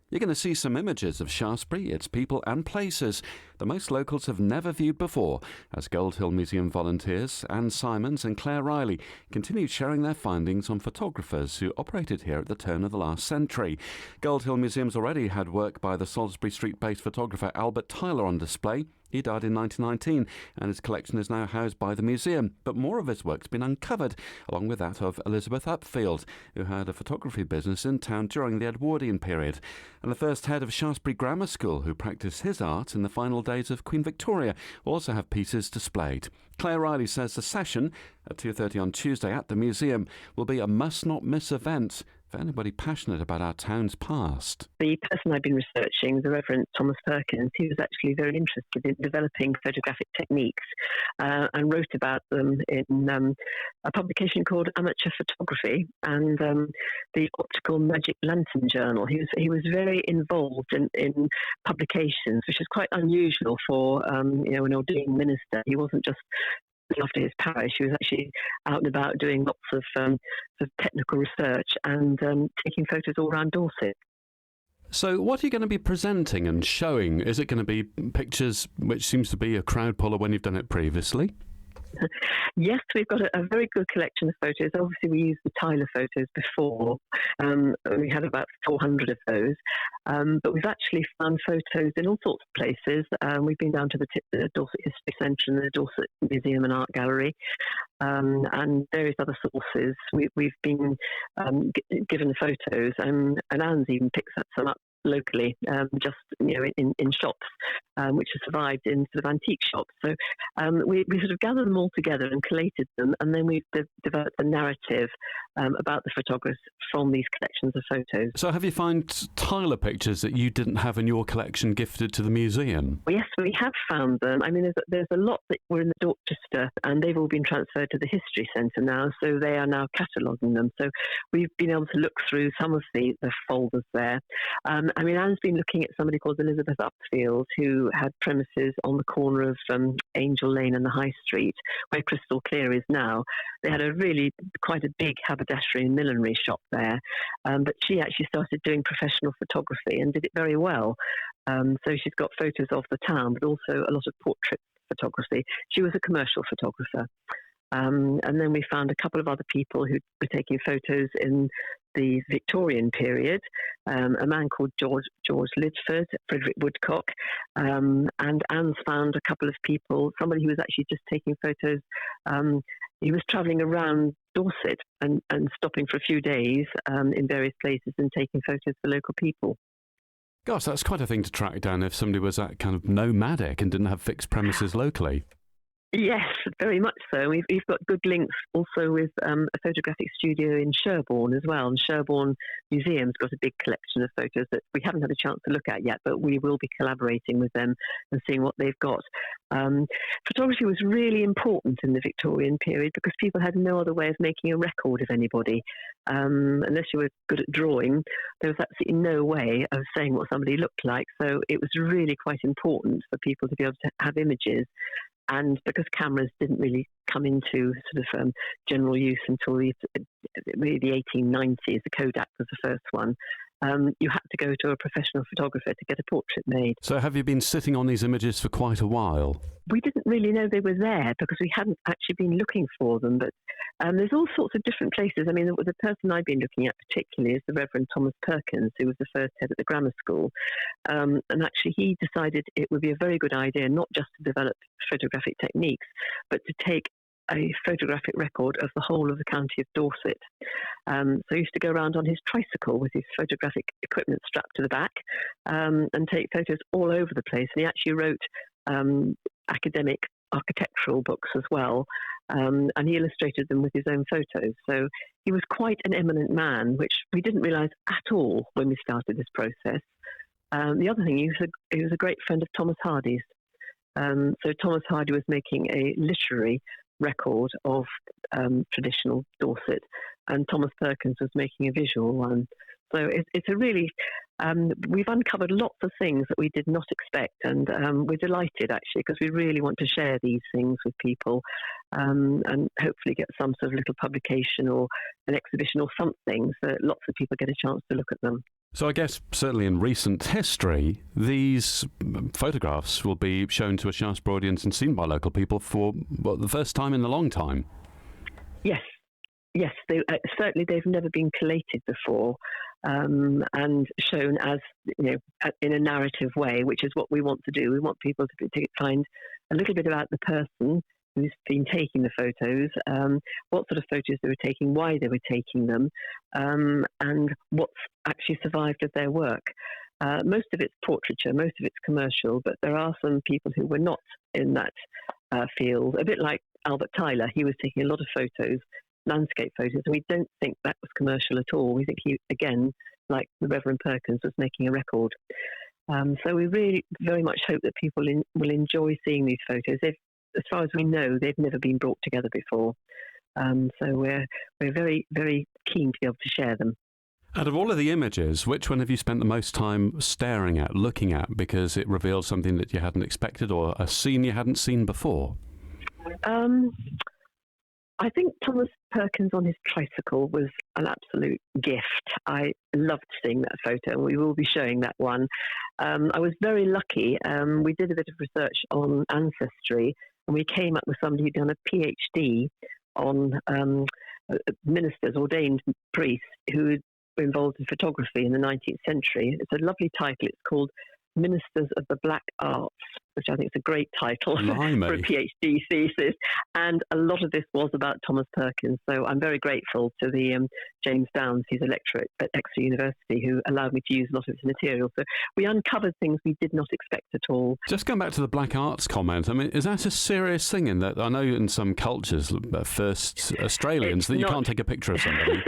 You're going to see some images of Shaftesbury, its people and places that most locals have never viewed before, as Gold Hill Museum volunteers Anne Symons and Claire Ryley continue sharing their findings on photographers who operated here at the turn of the last century. Gold Hill Museum's already had work by the Salisbury Street-based photographer Albert Tyler on display. He died in 1919 and his collection is now housed by the museum, but more of his work's been uncovered, along with that of Elizabeth Upfield, who had a photography business in town during the Edwardian period, and the first head of Shaftesbury Grammar School, who practised his art in the final days of Queen Victoria, will also have pieces displayed. Claire Ryley says the session at 2:30 on Tuesday at the museum will be a must-not-miss event for anybody passionate about our town's past. The person I've been researching, the Reverend Thomas Perkins, he was actually very interested in developing photographic techniques and wrote about them in a publication called Amateur Photography and the Optical Magic Lantern Journal. He was very involved in publications, which is quite unusual for an ordained minister. He wasn't just after his parish, he was actually out and about doing lots of technical research and taking photos all around Dorset. So what are you going to be presenting and showing? Is it going to be pictures, which seems to be a crowd puller when you've done it previously? Yes, we've got a very good collection of photos. Obviously, we used the Tyler photos before. We had about 400 of those. But we've actually found photos in all sorts of places. We've been down to the Dorset History Centre and the Dorset Museum and Art Gallery and various other sources. We've been given photos, and Anne's even picked some up locally, in shops, which have survived in sort of antique shops. So we sort of gathered them all together and collated them, and then we've developed a narrative about the photographers from these collections of photos. So have you found Tyler pictures that you didn't have in your collection gifted to the museum? Well, yes, we have found them. I mean, there's a lot that were in the Dorchester, and they've all been transferred to the History Centre now, so they are now cataloguing them. So we've been able to look through some of the folders there. Anne's been looking at somebody called Elizabeth Upfield, who had premises on the corner of Angel Lane and the High Street, where Crystal Clear is now. They had quite a big haberdashery and millinery shop there, but she actually started doing professional photography and did it very well. So she's got photos of the town, but also a lot of portrait photography. She was a commercial photographer. And then we found a couple of other people who were taking photos in the Victorian period, a man called George Lidford, Frederick Woodcock, and Anne's found a couple of people, somebody who was actually just taking photos. He was travelling around Dorset and stopping for a few days in various places and taking photos for local people. Gosh, that's quite a thing to track down if somebody was that kind of nomadic and didn't have fixed premises locally. Yes, very much so. We've got good links also with a photographic studio in Sherborne as well. And Sherborne Museum's got a big collection of photos that we haven't had a chance to look at yet, but we will be collaborating with them and seeing what they've got. Photography was really important in the Victorian period because people had no other way of making a record of anybody. Unless you were good at drawing, there was absolutely no way of saying what somebody looked like. So it was really quite important for people to be able to have images. And because cameras didn't really come into sort of general use until the 1890s, the Kodak was the first one, you had to go to a professional photographer to get a portrait made. So have you been sitting on these images for quite a while? We didn't really know they were there because we hadn't actually been looking for them, but there's all sorts of different places. I mean, the person I've been looking at particularly is the Reverend Thomas Perkins, who was the first head at the grammar school. And actually he decided it would be a very good idea not just to develop photographic techniques, but to take a photographic record of the whole of the county of Dorset. So he used to go around on his tricycle with his photographic equipment strapped to the back and take photos all over the place. And he actually wrote academic architectural books as well, and he illustrated them with his own photos. So he was quite an eminent man, which we didn't realise at all when we started this process. The other thing, he was a great friend of Thomas Hardy's. So Thomas Hardy was making a literary record of traditional Dorset, and Thomas Perkins was making a visual one. So it's a really, we've uncovered lots of things that we did not expect, and we're delighted actually, because we really want to share these things with people, and hopefully get some sort of little publication or an exhibition or something, so that lots of people get a chance to look at them. So I guess certainly in recent history, these photographs will be shown to a Shaftesbury audience and seen by local people for the first time in a long time. Yes, certainly they've never been collated before, and shown as, in a narrative way, which is what we want to do. We want people to find a little bit about the person who's been taking the photos, what sort of photos they were taking, why they were taking them, and what's actually survived of their work. Most of it's portraiture, most of it's commercial, but there are some people who were not in that field, a bit like Albert Tyler. He was taking a lot of photos, landscape photos, and we don't think that was commercial at all. We think he, again, like the Reverend Perkins, was making a record. So we really very much hope that people will enjoy seeing these photos. As far as we know, they've never been brought together before. So we're very, very keen to be able to share them. Out of all of the images, which one have you spent the most time staring at, looking at, because it reveals something that you hadn't expected or a scene you hadn't seen before? I think Thomas Perkins on his tricycle was an absolute gift. I loved seeing that photo, and we will be showing that one. I was very lucky. We did a bit of research on ancestry, and we came up with somebody who'd done a PhD on ministers, ordained priests who were involved in photography in the 19th century. It's a lovely title. It's called Ministers of the Black Arts, which I think is a great title for a PhD thesis. And a lot of this was about Thomas Perkins. So I'm very grateful to the James Downs, he's a lecturer at Exeter University, who allowed me to use a lot of his material. So we uncovered things we did not expect at all. Just going back to the black arts comment, I mean, is that a serious thing in that? I know in some cultures, first Australians, that you can't take a picture of somebody.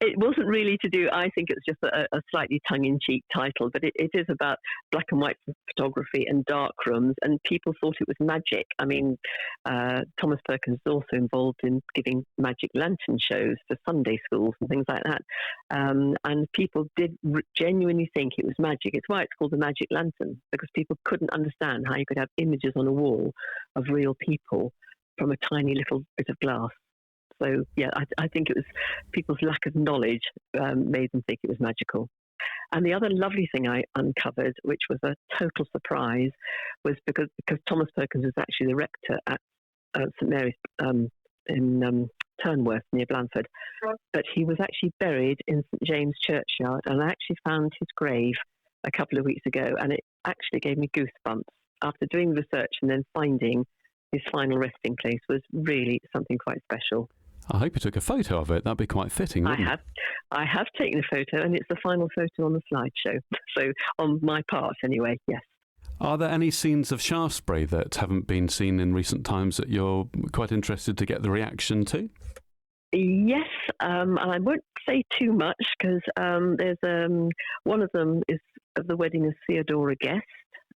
It wasn't really to do, I think it's just a slightly tongue-in-cheek title, but it is about black and white photography and dark rooms, and people thought it was magic. I mean, Thomas Perkins is also involved in giving magic lantern shows for Sunday schools and things like that. And people did genuinely think it was magic. It's why it's called the magic lantern, because people couldn't understand how you could have images on a wall of real people from a tiny little bit of glass. So, yeah, I think it was people's lack of knowledge made them think it was magical. And the other lovely thing I uncovered, which was a total surprise, was because Thomas Perkins was actually the rector at St Mary's in Turnworth, near Blandford. But he was actually buried in St James Churchyard, and I actually found his grave a couple of weeks ago, and it actually gave me goosebumps. After doing research and then finding his final resting place was really something quite special. I hope you took a photo of it. That'd be quite fitting, wouldn't it? I have taken a photo, and it's the final photo on the slideshow. So on my part, anyway, yes. Are there any scenes of Shaftesbury that haven't been seen in recent times that you're quite interested to get the reaction to? Yes, and I won't say too much because there's one of them is of the wedding of Theodora Guest.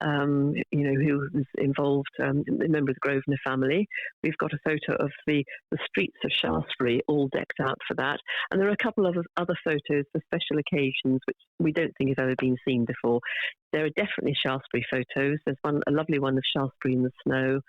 Who was involved, a member of the Grosvenor family. We've got a photo of the streets of Shaftesbury all decked out for that. And there are a couple of other photos for special occasions, which we don't think have ever been seen before. There are definitely Shaftesbury photos. There's a lovely one of Shaftesbury in the snow.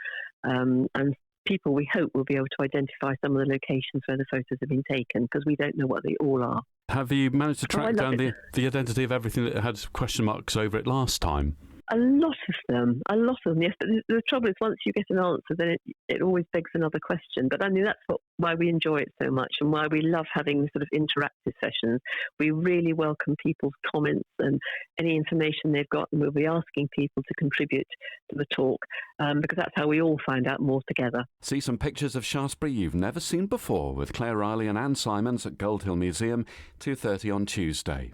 And people, we hope, will be able to identify some of the locations where the photos have been taken, because we don't know what they all are. Have you managed to track down the identity of everything that had question marks over it last time? A lot of them, yes. But the trouble is, once you get an answer, then it always begs another question. But I mean, that's why we enjoy it so much, and why we love having sort of interactive sessions. We really welcome people's comments and any information they've got, and we'll be asking people to contribute to the talk, because that's how we all find out more together. See some pictures of Shaftesbury you've never seen before with Claire Ryley and Anne Symons at Gold Hill Museum, 2:30 on Tuesday.